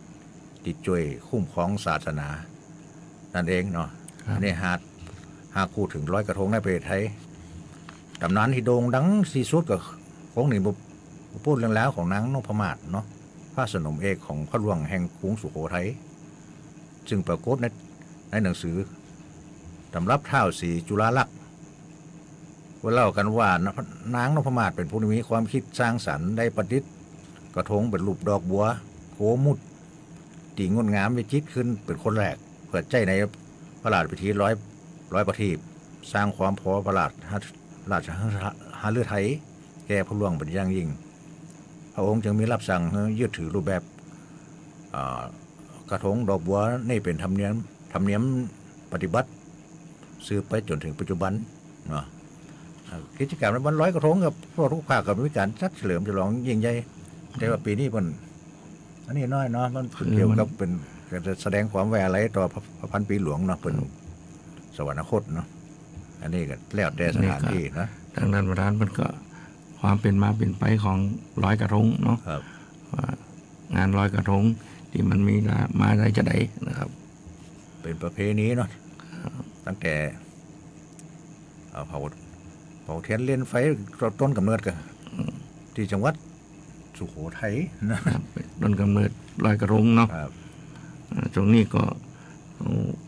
ที่ช่วยคุ้มครองศาสนานั่นเองเนาะอันนี้หากพูดถึงลอยกระทงในประเทศไทยตำนานที่โด่งดังที่สุดก็ของหนึ่งพูดเรื่องแล้วของนางนพมาศเนาะพระสนมเอกของพระหลวงแห่งกรุงสุโขทัยจึงปรากฏในหนังสือตำรับท้าวศรีจุฬาลักษณ์ว่าเล่ากันว่านางนพมาศเป็นผู้มีความคิดสร้างสรรค์ได้ประดิษฐ์กระทงเป็นรูปดอกบัวโคมุดตีงดงามวิจิตรขึ้นเป็นคนแรกเปิดใจในพระราชพิธีร้อยประทีปสร้างความพอพระราชหฤทัยแก่พระหลวงเป็นอย่างยิ่งพระองค์จึงมีรับสั่งให้ยึดถือรูปแบบกระทงดอกบัวนี่เป็นธรรมเนียมปฏิบัติสืบไปจนถึงปัจจุบันเนาะกิจกรรมในวันลอยกระทงกับพวกทุกภาคกับวิการจัดเฉลิมฉลองยิ่งใหญ่แต่ว่าปีนี้มันอันนี้น้อยเนาะมันเกี่ยวกับเป็นแสดงความไว้อะไรต่อพระพันปีหลวงเนาะเป็นสวรรคตเนาะอันนี้ก็แล้วแต่สถานที่นะทางด้านประธานมันก็ความเป็นมาเป็นไปของลอยกระทงเนาะงานลอยกระทงที่มันมีมาได้จะได้นะครับเป็นประเพณีเนาะตั้งแต่เผาเทียนเล่นไฟต้นกำเนิดกันที่จังหวัดสุโขทัยนะต้นกำเนิดลอยกระทงเนาะช่วงนี้ก็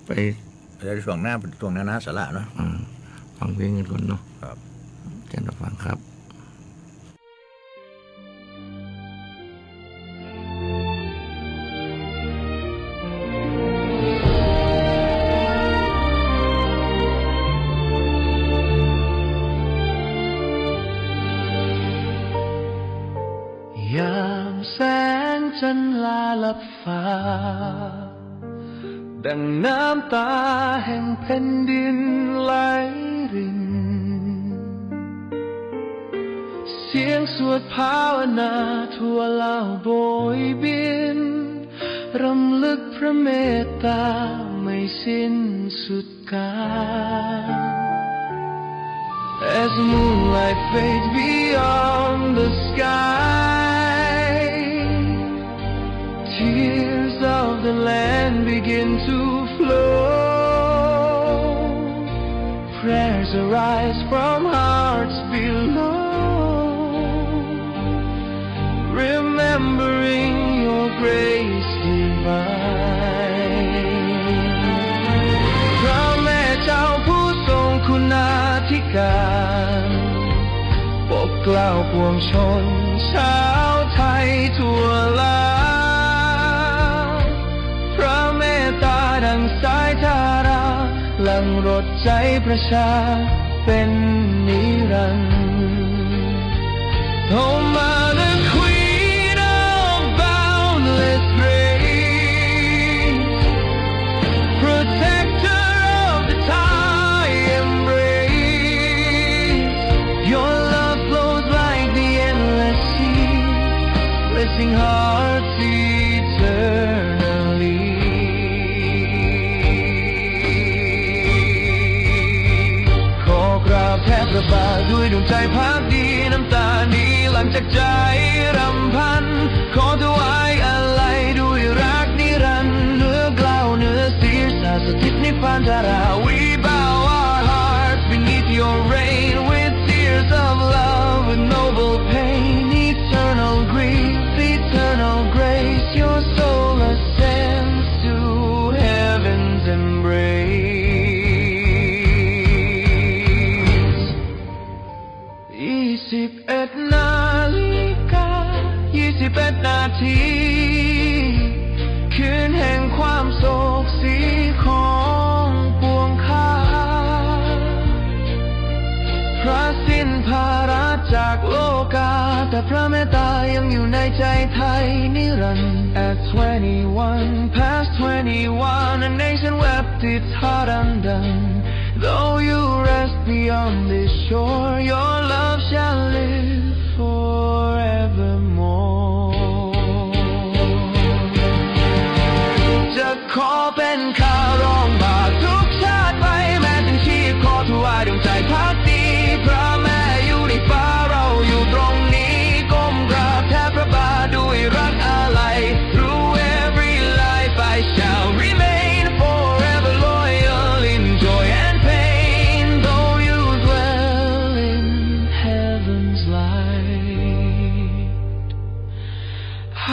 ไปช่วงหน้าเป็นช่วงหน้าสาระเนาะฟังเพลงกันก่อนเนาะเชิญฟังครับยามแสงจันทร์ลาลับฟ้าดังน้ำตาแห่งแผ่นดินไหลรินเสียงสวดภาวนาทั่วเล่าโบยบินรำลึกพระเมตตาไม่สิ้นสุดกาล As moonlight fades beyond the sky, tears of the land begin to flow. Prayers arise from hearts below, remembering your grace divine. พระแม่เจ้าผู้ทรงคุณาธิการปกเกล้าปวงชนชาวไทยทั่วลาพระเมตตาดังสายธาราหลั่งรดใจประชาเป็นนิรันดร์ Oh Mother Queen of boundless grace, protector of the Thai embrace, your love flows like the endless sea, blessing hearts eternally. ขอกราบแทบพระบาทด้วยดวงใจภักดีน้ำตานี้หลั่งจากใจรำพันขอถวายอะไรด้วยรักนิรันดร์เหนือกล้าวเหนือศีรษะสถิตนิพพานธารา We bow our hearts beneath your reign with tears of love, with noble pain, eternal grief, eternal grace, your soul ascends to heaven's embrace. 21 นา โศกสีของปวงข้าพระสิ้นภาระจากโลกาแต่พระเมตตายังอยู่ในใจไทยนิรันดร์ At 21 past 21 a nation wept its heart undone. Though you rest beyond this shore, your love shall live forevermore. จะขอเป็นข้ารองบาททุกชาติไปแม้ถึงชีพขอถวายดวงใจพักดีพระแม่อยู่ในฟ้าเราอยู่ตรงนี้ก้มกราบแทบพระบาทด้วยรักอาลัย Through every life I shall remain forever loyal in joy and pain. Though you dwell in heaven's light,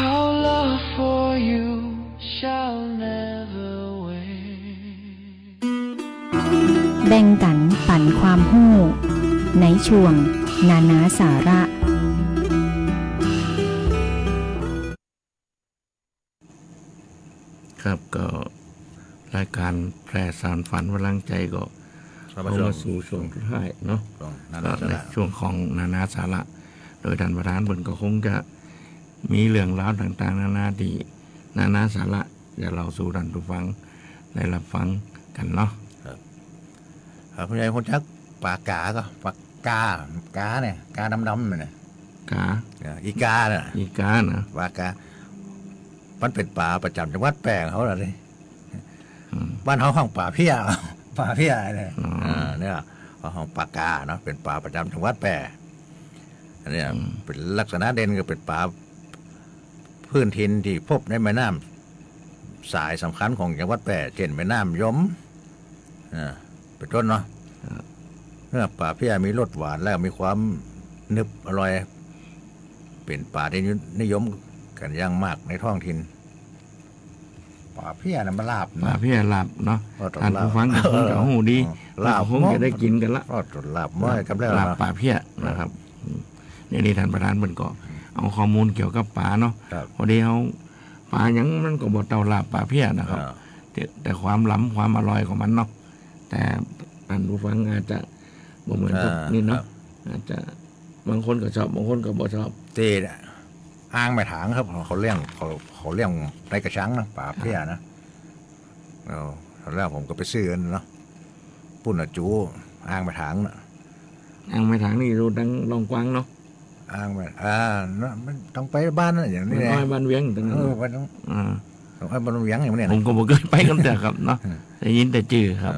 our love for you shall never wane. แบ่งกันปั่นความหู้ในช่วงนานาสาระครับก็รายการแพร่สารฝันพลังใจก็เข้ามาสู่ช่วงสุดท้ายเนาะก็ในช่วงของนานาสาระโดยท่านประธานบนก็คงจะมีเรื่องราวต่างๆนานาดีนานาสาระอย่าเราสู่ท่านผู้ฟังได้รับฟังกันเนาะครับผู้ใหญ่คนจักปากกาก็ปากกาเนี่ยกาดำๆเนี่ยกาอีกาเนี่ยอีกานะปากกามันเป็นป่าประจำจังหวัดแปลงเขาเลยบ้านเขาห้องป่าเพี้ยเนี่ยเนี่ยห้องปากกาเนาะเป็นป่าประจำจังหวัดแปลอันนี้เป็นลักษณะเด่นก็เป็นป่าพื้นถิ่นที่พบในแม่น้ำสายสำคัญของจังหวัดแปรเช่นแม่น้ำยมเป็นต้นเนาะเนื้อป่าเพี้ยมีรสหวานแล้วมีความนึบอร่อยเป็นป่าที่นิยมกันอย่างมากในท้องถิ่นป่าเพี้ยนะมันลาบป่าเพี้ยลาบเนาะท่านผู้ฟังก็คงจะหูดีลาบคงจะได้กินกันละลาบม้อยกับแล้วลาบป่าเพี้ยนะครับนี่ท่านประธานเพิ่นก็เอาข้อมูลเกี่ยวกับป่าเนาะพอดีเอาป่าหยังมันก็บ่เท่าลาบป่าเพี้ยนะครับแต่ความล้ำความอร่อยของมันเนาะแต่ท่านผู้ฟังอาจจะบ่เหมือนพวกนี้เนาะอาจจะบางคนก็ชอบบางคนก็บ่ชอบตีอ้างไม่ถางครับเขาเลี้ยงในกระชังนะป่าเพี้ยนะตอนแรกผมก็ไปซื้อเนาะปุ่นจูอ้างไม่ถางนะอ้างไม่ถางนี่ดูดังลองกว้างเนาะอ้างไม่มันต้องไปบ้านนะอย่างนี้ไงบ้านเวียงตรงนั้นบ้านเวียงอย่างนี้ผมก็บ่เคยไปกันแต่ครับเนาะได้ยินแต่ชื่อครับ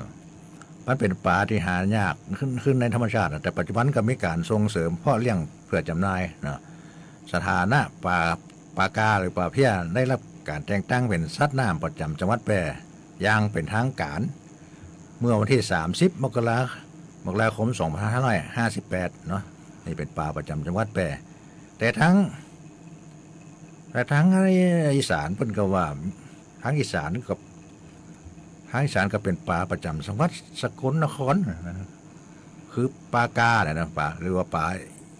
มันเป็นป่าที่หายากขึ้นในธรรมชาติแต่ปัจจุบันก็มีการส่งเสริมเพาะเลี้ยงเพื่อจำหน่ายนะสถานะป่ากาหรือป่าเพี้ยได้รับการแต่งตั้งเป็นสัตว์น้ำประจำจังหวัดแพร่อย่างเป็นทางการเมื่อวันที่30 มกราคม 2558เนาะนี่เป็นป่าประจำจังหวัดแพร่แต่ทั้งอีสานเพิ่นก็ว่าทั้งอีสานก็เป็นป่าประจำจังหวัดสกลนครคือป่ากาเนี่ยนะป่าหรือว่าป่า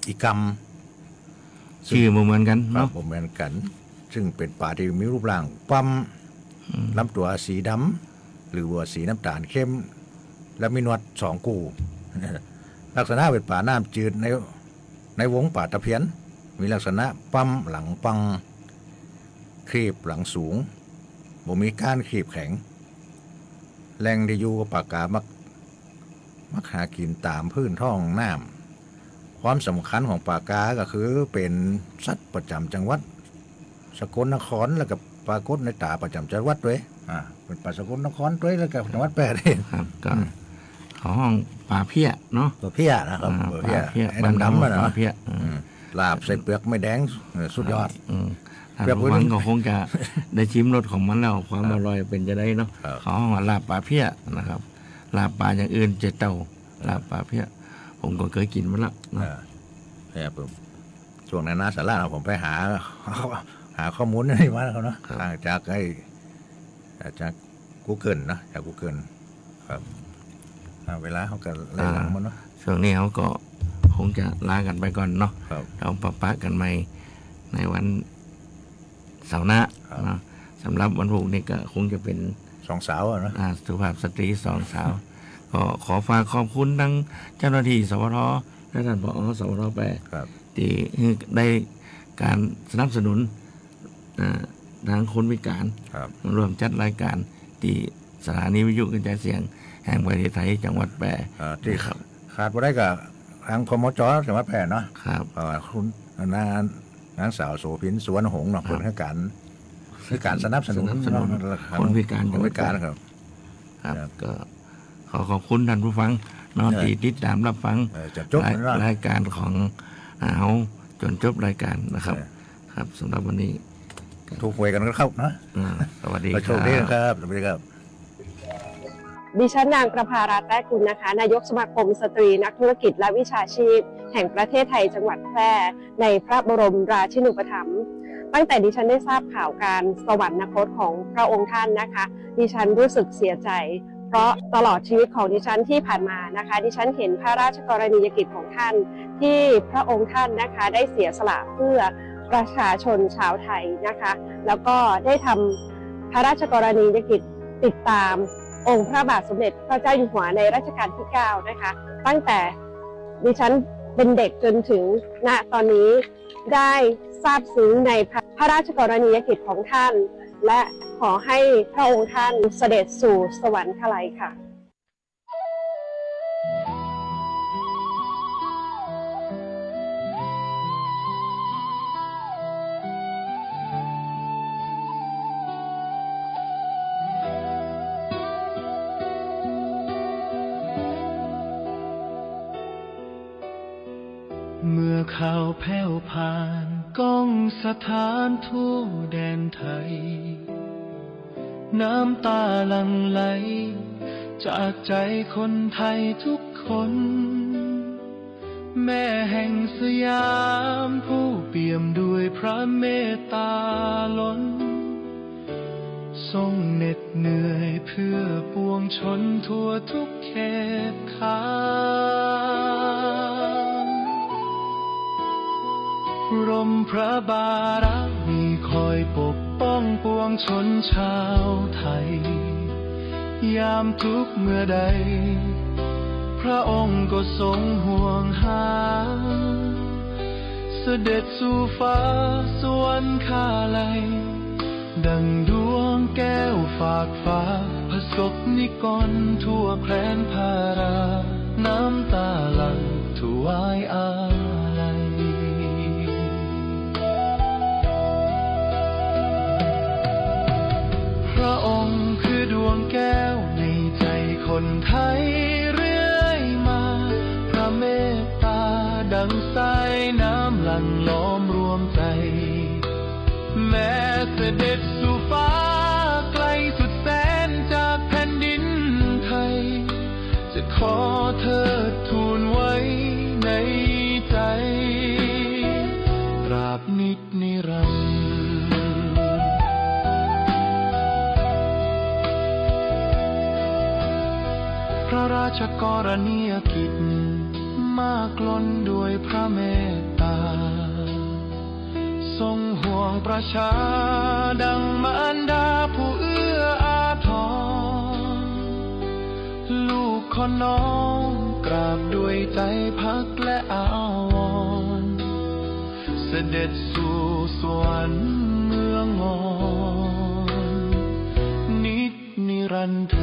อีกำชื่อเหมือนกันเนาะเหมือนกันซึ่งเป็นป่าที่มีรูปร่างปั๊มลำตัวสีดำหรือว่าสีน้ำตาลเข้มและมีหนวด2 กูลักษณะเป็นป่าน้ำจืดในวงป่าตะเพียนมีลักษณะปั๊มหลังปังครีบหลังสูงบ่มีก้านครีบแข็งแหล่งที่อยู่กับปากกามักหากินตามพื้นท้องน้ำความสำคัญของปากกาก็คือเป็นสัตว์ประจำจังหวัดสกลนครแล้วก็ปรากฏในตาประจำจังหวัดด้วยเป็นป่าสกลนครด้วยแล้วก็จังหวัดแพร่ด้วยครับก็ห้องป่าเพี้ยเนาะป่าเพี้ยนะครับป่าเพี้ยดำๆนะป่าเพี้ยลาบใส่เปลือกไม่แดงสุดยอดท่านผู้ฟังก็คงจะได้ชิมรสของมันแล้วความอร่อยเป็นจะได้เนาะเขาห้องลาบป่าเพี้ยนะครับลาบป่าอย่างอื่นเจเต้าลาบป่าเพี้ยผมก็เคยกินมาแล้วเนี่ยช่วงนั้นนะสาระผมไปหาข้อมูลนี่มาแล้วเนาะจากGoogle นะจาก Google ครับเวลาเขาก็ไล่หลังมันเนาะช่วงนี้เขาก็คงจะลากันไปก่อนเนาะเราปะกันใหม่ในวันเสาร์หน้าเนาะ สำหรับวันพุธนี้ก็คงจะเป็น2 สาวนะสุภาพสตรี2 สาวก็ขอฝากขอบคุณทั้งเจ้าหน้าที่สวทและท่านผอ.สวทแปรที่ได้การสนับสนุนทางคนพิการร่วมจัดรายการที่สถานีวิทยุกระจายเสียงแห่งประเทศไทยจังหวัดแพร่ที่ขาดบ่ได้กับทางพมจ.จังหวัดแพร่เนาะครับคุณนางสาวโสภินสุวรรณหงส์เนาะเป็นการสนับสนุนคนพิการครับก็ขอขอบคุณท่านผู้ฟังนอนที่ติดตามรับฟังรายการของเอาจนจบรายการนะครับครับสำหรับวันนี้ถูกหวยกันก็เข้านะสวัสดีครับสวัสดีครับดิฉันนางประภารัตน์แต้กุลนะคะนายกสมาคมสตรีนักธุรกิจและวิชาชีพแห่งประเทศไทยจังหวัดแพร่ในพระบรมราชินูปถัมภ์ตั้งแต่ดิฉันได้ทราบข่าวการสวรรคตของพระองค์ท่านนะคะดิฉันรู้สึกเสียใจเพราะตลอดชีวิตของดิฉันที่ผ่านมานะคะดิฉันเห็นพระราชกรณียกิจของท่านที่พระองค์ท่านนะคะได้เสียสละเพื่อประชาชนชาวไทยนะคะแล้วก็ได้ทำพระราชกรณียกิจติดตามองค์พระบาทสมเด็จพระเจ้าอยู่หัวในรัชกาลที่9นะคะตั้งแต่ดิฉันเป็นเด็กจนถึงณตอนนี้ได้ทราบซึ้งในพระราชกรณียกิจของท่านและขอให้พระองค์ท่านเสด็จสู่สวรรคาลัยค่ะเมื่อข่าวแผ่วผ่านก้องสถานทั่วแดนไทยน้ำตาหลั่งไหลจากใจคนไทยทุกคนแม่แห่งสยามผู้เปี่ยมด้วยพระเมตตาล้นทรงเหน็ดเหนื่อยเพื่อปวงชนทั่วทุกเขตข่ายร่มพระบารมีคอยปกป้องปวงชนชาวไทยยามทุกเมื่อใดพระองค์ก็ทรงห่วงหาเสด็จสู่ฟ้าสวรรคาลัยดังดวงแก้วฝากฟ้าผสกนิกรทั่วแคว้นพาราน้ำตาหลั่งถวายอาลัยพระองค์คือดวงแก้วในใจคนไทยเรื่อยมาพระเมตตาดังสายน้ำหลั่งล้อมรวมใจแม้เสด็จสู่ฟ้าไกลสุดแสนจากแผ่นดินไทยจะขอเถิดทูลไว้ในใจตราบนิจนิรันดร์พระราชกรณียกิจมากล้นด้วยพระเมตตาทรงห่วงประชาดังมารดาผู้เอื้ออาทรลูกคนน้องกราบด้วยใจพักและอาวรณ์เสด็จสู่สวรรค์เมืองงอนนิจนิรันดร์